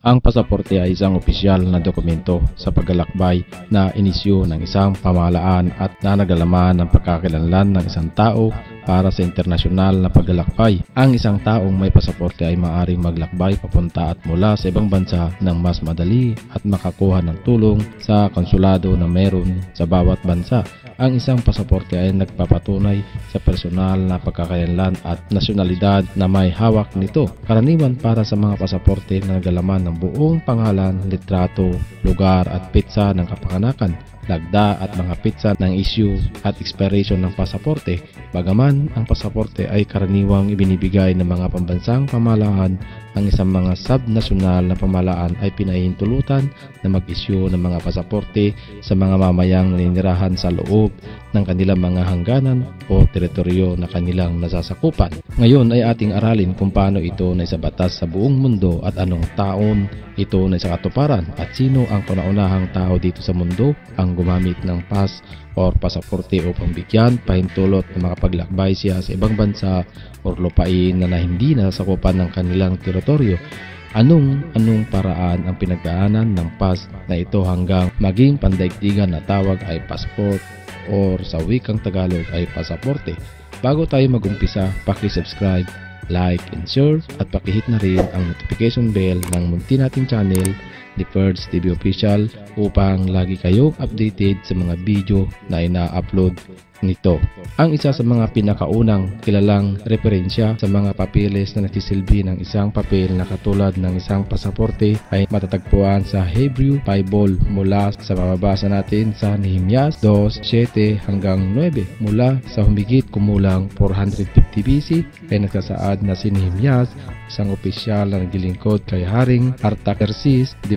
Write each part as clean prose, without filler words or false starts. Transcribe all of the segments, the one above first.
Ang pasaporte ay isang opisyal na dokumento sa paglalakbay na inisyu ng isang pamahalaan at nanagalaman ng pagkakakilanlan ng isang tao para sa internasyonal na paglalakbay. Ang isang taong may pasaporte ay maaaring maglakbay papunta at mula sa ibang bansa ng mas madali at makakuha ng tulong sa konsulado na meron sa bawat bansa. Ang isang pasaporte ay nagpapatunay sa personal na pagkakakilanlan at nasyonalidad na may hawak nito. Karaniwan para sa mga pasaporte na naglalaman ng buong pangalan, litrato, lugar at petsa ng kapanganakan, lagda at mga petsa ng issue at expiration ng pasaporte. Bagaman ang pasaporte ay karaniwang ibinibigay ng mga pambansang pamahalaan, ang isang mga subnasyonal na pamahalaan ay pinahihintulutan na mag-issue ng mga pasaporte sa mga mamayang naninirahan sa loob ng kanilang mga hangganan o teritoryo na kanilang nasasakupan. Ngayon ay ating aralin kung paano ito naisabatas sa buong mundo at anong taon ito naisakatuparan at sino ang kauna-unahang tao dito sa mundo ang gumamit ng pass or pasaporte upang bigyan pahintulot na makapaglakbay siya sa ibang bansa o lupain na hindi nasasakupan ng kanilang teritoryo. Anong paraan ang pinagdaanan ng pass na ito hanggang maging pandaigdigan na tawag ay passport or sa wikang Tagalog ay pasaporte. Bago tayo mag-umpisa, paki-subscribe, like and share at pakihit na rin ang notification bell ng munti nating channel, The Ferds TV Official, upang lagi kayong updated sa mga video na ina-upload nito. Ang isa sa mga pinakaunang kilalang referensya sa mga papeles na nagsisilbi ng isang papel na katulad ng isang pasaporte ay matatagpuan sa Hebrew Bible mula sa mababasa natin sa Nehemias 2:7 hanggang 9. Mula sa humigit kumulang 450 BC ay nagsasaad na si Nehemias, isang opisyal na naglilingkod kay Haring Artaxerxes I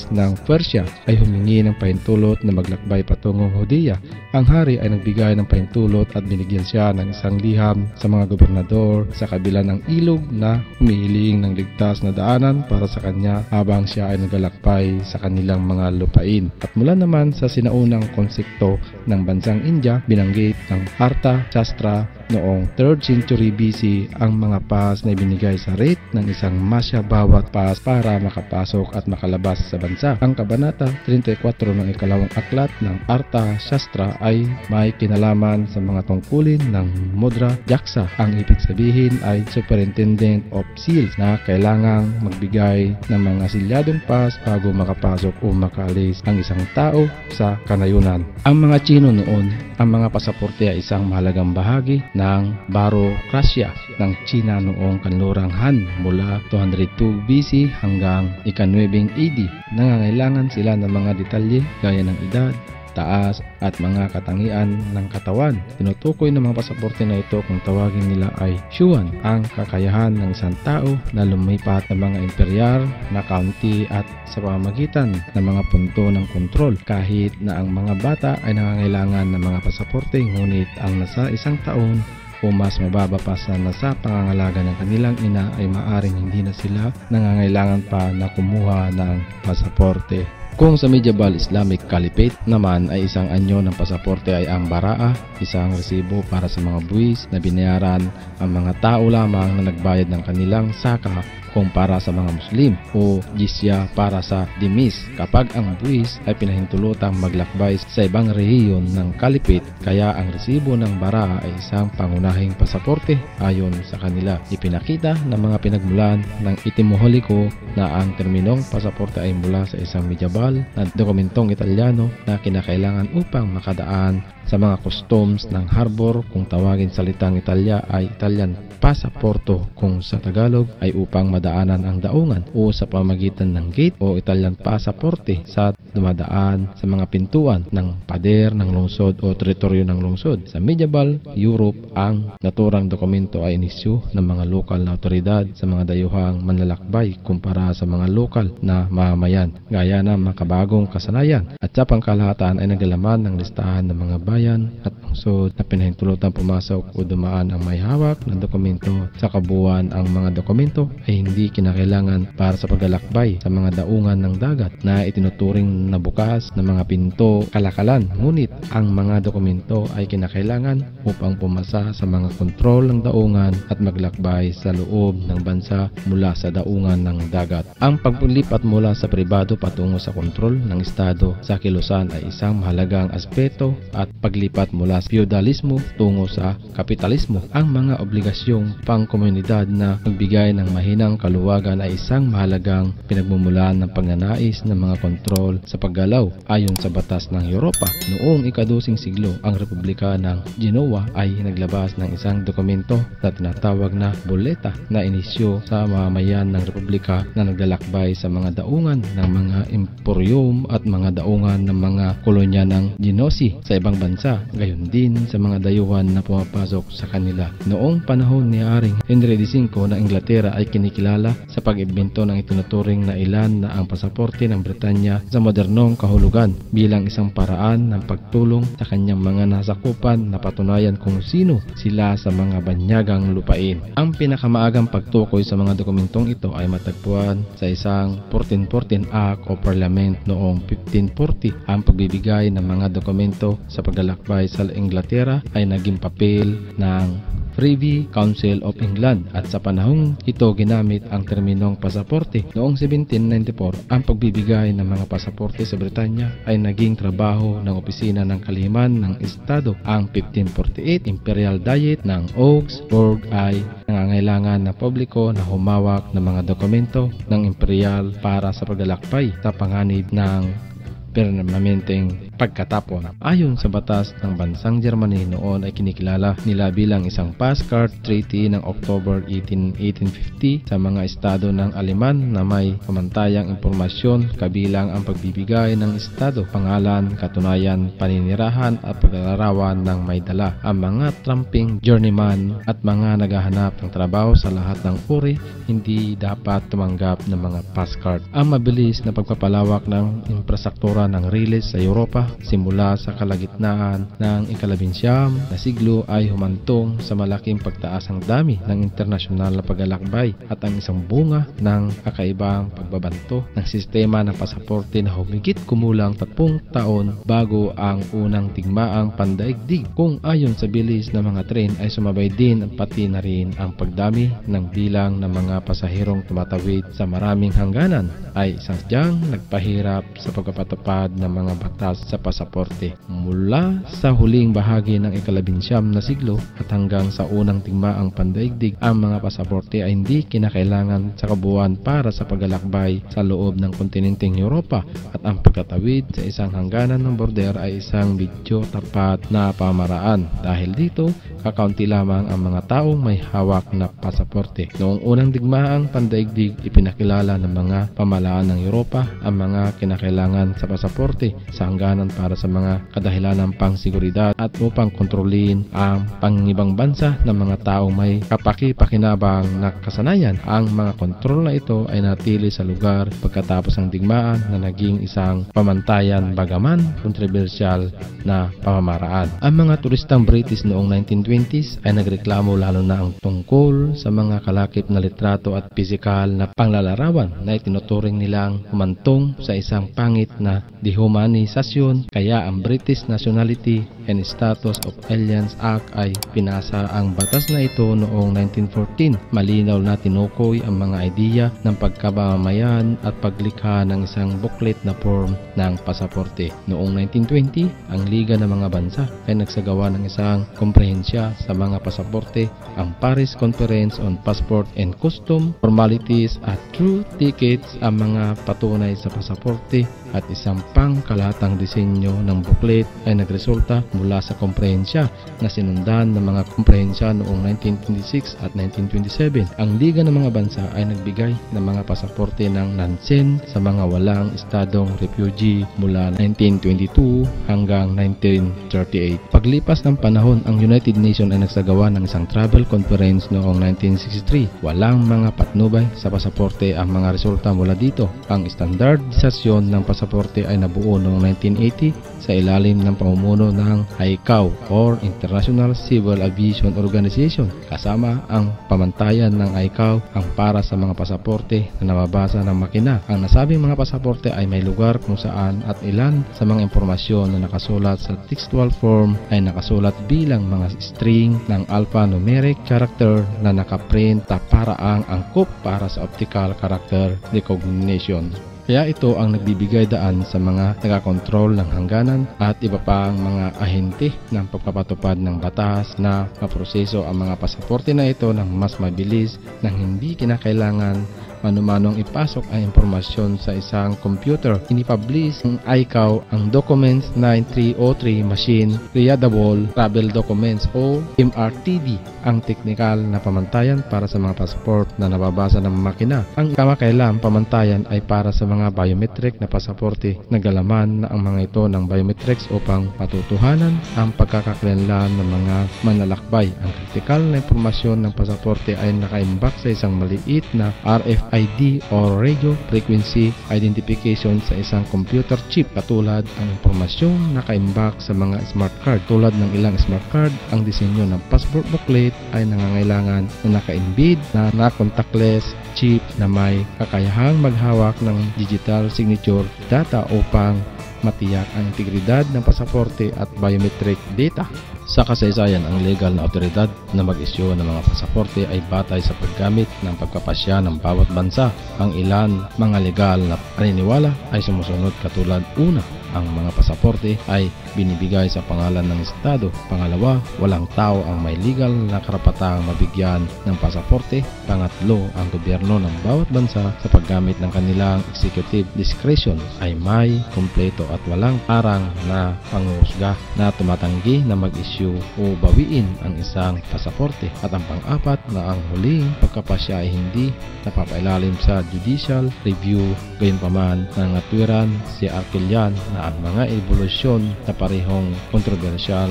ng Persia, ay humingi ng pahintulot na maglakbay patungong Judea. Ang hari ay nagbigay ng pahintulot at binigyan siya ng isang liham sa mga gobernador sa kabila ng ilog na humihiling ng ligtas na daanan para sa kanya habang siya ay naglalakbay sa kanilang mga lupain. At mula naman sa sinaunang konsepto ng bansang India, binanggit ng Arthashastra noong 3rd century BC ang mga pass na ibinigay sa rate ng isang masya bawat pass para makapasok at makalabas sa bansa. Ang kabanata 34 ng ikalawang aklat ng Arthashastra ay may kinalaman sa mga tungkulin ng mudra jaksa. Ang ibig sabihin ay Superintendent of Seals na kailangang magbigay ng mga silyadong pass bago makapasok o makaalis ang isang tao sa kanayunan. Ang mga Chino noon, ang mga pasaporte ay isang mahalagang bahagi ng barokrasya ng China noong kanlurang Han mula 202 BC hanggang ika-9 AD. Nangangailangan sila ng mga detalye gaya ng edad, taas at mga katangian ng katawan. Tinutukoy ng mga pasaporte na ito kung tawagin nila ay Xuan, ang kakayahan ng isang tao na lumipat ng mga imperyal na county at sa pamamagitan ng mga punto ng kontrol. Kahit na ang mga bata ay nangangailangan ng mga pasaporte, ngunit ang nasa isang taon o mas mababa pa sa nasa pangangalaga ng kanilang ina ay maaring hindi na sila nangangailangan pa na kumuha ng pasaporte. Kung sa medieval Islamic Caliphate naman ay isang anyo ng pasaporte ay ang baraa, isang resibo para sa mga buwis na binayaran ang mga tao lamang na nagbayad ng kanilang saka kung para sa mga Muslim, o jizya para sa dimis kapag ang buwis ay pinahintulutang maglakbay sa ibang rehiyon ng Caliphate. Kaya ang resibo ng bara ay isang pangunahing pasaporte ayon sa kanila. Ipinakita ng mga pinagmulan ng Etimologo na ang terminong pasaporte ay mula sa isang medieval na dokumentong Italyano na kinakailangan upang makadaan sa mga customs ng harbor. Kung tawagin salitang Italya ay Italian pasaporto, kung sa Tagalog ay upang madaanan ang daungan o sa pamagitan ng gate o Italian pasaporte sa dumadaan sa mga pintuan ng pader ng lungsod o teritoryo ng lungsod. Sa medieval Europe, ang naturang dokumento ay inisyu ng mga lokal na otoridad sa mga dayuhang manlalakbay kumpara sa mga lokal na mamamayan, gaya ng makabagong kasanayan, at sa pangkalahatan ay naglalaman ng listahan ng mga bayan bayan at lungsod na pinahintulutang pumasok o dumaan ang may hawak ng dokumento. Sa kabuuan, ang mga dokumento ay hindi kinakailangan para sa paglalakbay sa mga daungan ng dagat na itinuturing na bukas ng mga pinto kalakalan. Ngunit ang mga dokumento ay kinakailangan upang pumasa sa mga kontrol ng daungan at maglakbay sa loob ng bansa mula sa daungan ng dagat. Ang paglipat mula sa pribado patungo sa kontrol ng estado sa kilusan ay isang mahalagang aspeto at paglipat mula sa feudalismo tungo sa kapitalismo. Ang mga obligasyong pangkomunidad na magbigay ng mahinang kaluwagan ay isang mahalagang pinagmumulan ng pagnanais ng mga kontrol sa paggalaw. Ayon sa batas ng Europa, noong ika-12 siglo, ang Republika ng Genoa ay naglabas ng isang dokumento na tinatawag na boleta na inisyo sa mamamayan ng Republika na naglalakbay sa mga daungan ng mga emporium at mga daungan ng mga kolonya ng Genoese sa ibang bansa, gayon din sa mga dayuhan na pumapasok sa kanila. Noong panahon ni Haring Henry V ng Inglaterra ay kinikilala sa pag-imbento ng itinuturing na ilan na ang pasaporte ng Britanya sa modernong kahulugan bilang isang paraan ng pagtulong sa kanyang mga nasakupan na patunayan kung sino sila sa mga banyagang lupain. Ang pinakamaagang pagtukoy sa mga dokumentong ito ay matagpuan sa isang 1414 Act o Parliament noong 1540. Ang pagbibigay ng mga dokumento sa paglalakbay sa Inglaterra ay naging papel ng Privy Council of England at sa panahong ito ginamit ang terminong pasaporte. Noong 1794, ang pagbibigay ng mga pasaporte sa Britanya ay naging trabaho ng Opisina ng Kalihim ng Estado. Ang 1548 Imperial Diet ng Augsburg ay nangangailangan ng publiko na humawak ng mga dokumento ng imperial para sa paglalakbay sa panganib ng permanenteng pagkatapon. Ayon sa batas ng bansang Germany noon ay kinikilala nila bilang isang Passcard Treaty ng October 18, 1850 sa mga estado ng Aleman na may pamantayang impormasyon kabilang ang pagbibigay ng estado, pangalan, katunayan, paninirahan at paglalarawan ng may dala. Ang mga tramping journeyman at mga naghahanap ng trabaho sa lahat ng uri hindi dapat tumanggap ng mga passcard. Ang mabilis na pagpapalawak ng infrastruktura ng riles sa Europa simula sa kalagitnaan ng ikalabinsyam na siglo ay humantong sa malaking pagtaas ang dami ng internasyonal na paglalakbay at ang isang bunga ng kakaibang pagbabanto ng sistema ng pasaporte na humigit kumulang 30 taon bago ang unang digmaang pandaigdig. Kung ayon sa bilis ng mga tren ay sumabay din at pati na rin ang pagdami ng bilang ng mga pasahirong tumatawid sa maraming hangganan ay sadyang nagpahirap sa pagpapatupad ng mga batas sa pasaporte. Mula sa huling bahagi ng ikalabinsyam na siglo at hanggang sa unang digmaang pandaigdig, ang mga pasaporte ay hindi kinakailangan sa kabuuan para sa paglalakbay sa loob ng kontinenteng Europa at ang pagkatawid sa isang hangganan ng border ay isang medyo tapat na pamaraan. Dahil dito, kakaunti lamang ang mga taong may hawak na pasaporte. Noong unang digmaang pandaigdig, ipinakilala ng mga pamahalaan ng Europa ang mga kinakailangan sa pasaporte sa hangganan para sa mga kadahilanang pang-seguridad at upang kontrolin ang pangibang bansa ng mga taong may kapaki-pakinabang na kasanayan. Ang mga kontrol na ito ay natili sa lugar pagkatapos ng digmaan na naging isang pamantayan bagaman kontrobersyal na pamamaraan. Ang mga turistang British noong 1920s ay nagreklamo lalo na ang tungkol sa mga kalakip na litrato at pisikal na panglalarawan na itinuturing nilang humantong sa isang pangit na dehumanisasyon, kaya ang British Nationality and Status of Aliens Act ay pinasa ang batas na ito noong 1914. Malinaw na tinukoy ang mga ideya ng pagkabamayan at paglikha ng isang booklet na form ng pasaporte. Noong 1920, ang Liga ng mga Bansa ay nagsagawa ng isang komprehensya sa mga pasaporte, ang Paris Conference on Passport and Custom Formalities at True Tickets, ang mga patunay sa pasaporte at isang pangkalahatang disenyo ng booklet ay nagresulta mula sa komprehensya na sinundan ng mga komprehensya noong 1926 at 1927. Ang Liga ng mga Bansa ay nagbigay ng mga pasaporte ng Nansen sa mga walang estadong refugee mula 1922 hanggang 1938. Paglipas ng panahon, ang United Nations ay nagsagawa ng isang travel conference noong 1963. Walang mga patnubay sa pasaporte ang mga resulta mula dito. Ang standardisasyon ng pasaporte pasaporte ay nabuo noong 1980 sa ilalim ng pamumuno ng ICAO or International Civil Aviation Organization. Kasama ang pamantayan ng ICAO ang para sa mga pasaporte na nababasa ng makina. Ang nasabing mga pasaporte ay may lugar kung saan at ilan sa mga impormasyon na nakasulat sa textual form ay nakasulat bilang mga string ng alphanumeric character na nakaprint na paraang angkop para sa optical character recognition. Kaya ito ang nagbibigay daan sa mga nagakontrol ng hangganan at iba pang mga ahente ng pagpapatupad ng batas na maproseso ang mga pasaporte na ito ng mas mabilis nang hindi kinakailangan manumanong ipasok ang impormasyon sa isang computer. Inipublish ng ICAO ang Documents 9303 Machine Readable Travel Documents o MRTD, ang teknikal na pamantayan para sa mga passport na nababasa ng makina. Ang kamakailang pamantayan ay para sa mga biometric na pasaporte. Naglalaman na ang mga ito ng biometrics upang matutuhanan ang pagkakakilanlan ng mga manlalakbay. Ang kritikal na impormasyon ng pasaporte ay nakaimbak sa isang maliit na RFID o Radio Frequency Identification sa isang computer chip, katulad ang impormasyong nakaimbak sa mga smart card. Tulad ng ilang smart card, ang disenyo ng passport booklet ay nangangailangan na naka-embed na contactless chip na may kakayahang maghawak ng digital signature data upang matiyak ang integridad ng pasaporte at biometric data. Sa kasaysayan, ang legal na otoridad na mag-isyu ng mga pasaporte ay batay sa paggamit ng pagpapasya ng bawat bansa. Ang ilan mga legal na paniniwala ay sumusunod, katulad: una, ang mga pasaporte ay binibigay sa pangalan ng estado. Pangalawa, walang tao ang may legal na karapatang mabigyan ng pasaporte. Pangatlo, ang gobyerno ng bawat bansa sa paggamit ng kanilang executive discretion ay may kumpleto at walang arang na panghuhusga na tumatanggi na mag-issue o bawiin ang isang pasaporte. At ang pang-apat, na ang huling pagkapasya ay hindi napapailalim sa judicial review. Gayunpaman, nangatwiran si Arquillan na ang mga evolusyon na parehong kontrobersyal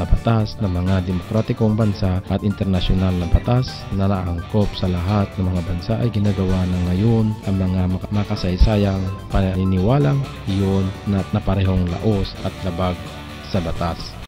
na batas ng mga demokratikong bansa at internasyonal na batas na naangkop sa lahat ng mga bansa ay ginagawa na ngayon ang mga makasaysayang paniniwalang iyon na parehong laos at labag sa batas.